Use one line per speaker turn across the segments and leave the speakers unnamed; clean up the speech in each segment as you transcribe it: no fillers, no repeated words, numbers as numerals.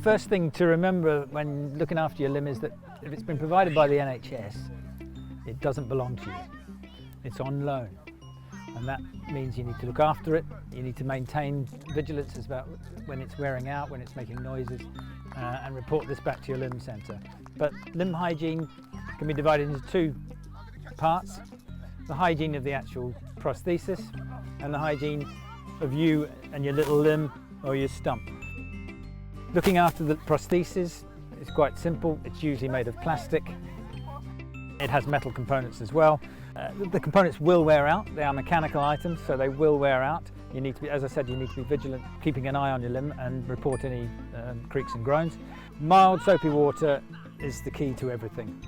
First thing to remember when looking after your limb is that if it's been provided by the NHS, it doesn't belong to you. It's on loan. And that means you need to look after it, you need to maintain vigilance about when it's wearing out, when it's making noises, and report this back to your limb centre. But limb hygiene can be divided into two parts: the hygiene of the actual prosthesis and the hygiene of you and your little limb or your stump. Looking after the prosthesis is quite simple. It's usually made of plastic. It has metal components as well. The components will wear out. They are mechanical items, so they will wear out. You need to be, as I said, you need to be vigilant, keeping an eye on your limb and report any creaks and groans. Mild soapy water is the key to everything.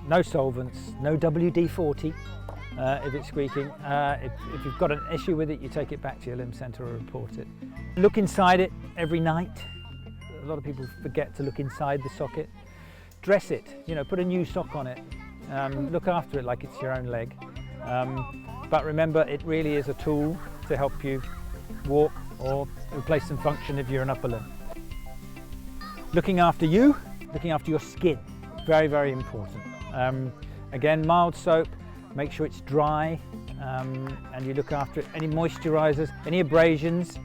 No solvents, no WD-40 if it's squeaking. If you've got an issue with it, you take it back to your limb centre or report it. Look inside it every night. A lot of people forget to look inside the socket. Dress it, put a new sock on it. Look after it like it's your own leg. But remember, it really is a tool to help you walk or replace some function if you're an upper limb. Looking after you, looking after your skin, very, very important. Again, mild soap, make sure it's dry, and you look after it. Any moisturisers, any abrasions,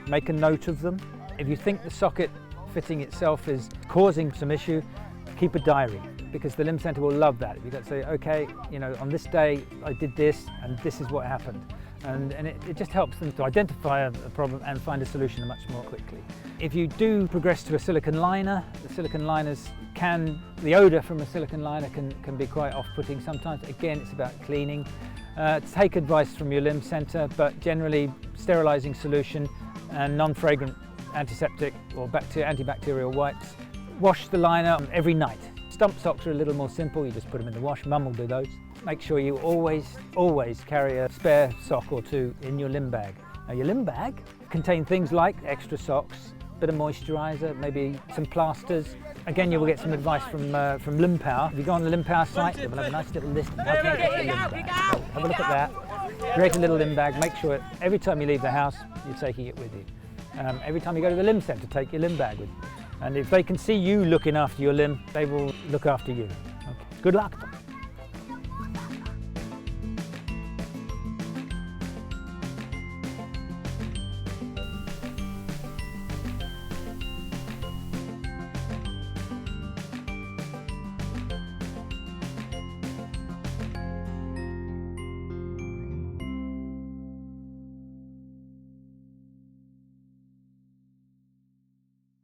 make a note of them. If you think the socket fitting itself is causing some issue, keep a diary, because the limb centre will love that. You've got to say, okay, on this day I did this and this is what happened. And it just helps them to identify a problem and find a solution much more quickly. If you do progress to a silicone liner, the silicone liners the odour from a silicone liner can be quite off-putting sometimes. Again, it's about cleaning. Take advice from your limb centre, but generally sterilising solution and non-fragrant antiseptic or antibacterial wipes. Wash the liner every night. Stump socks are a little more simple, you just put them in the wash. Mum will do those. Make sure you always carry a spare sock or two in your limb bag. Now your limb bag contains things like extra socks, bit of moisturiser, maybe some plasters. Again, you will get some advice from LimbPower. If you go on the LimbPower site, they will have a nice little list of how to get your limb bag. Have a look at that. Create a little limb bag. Make sure every time you leave the house, you're taking it with you. Every time you go to the limb centre, take your limb bag with you. And if they can see you looking after your limb, they will look after you. Okay. Good luck.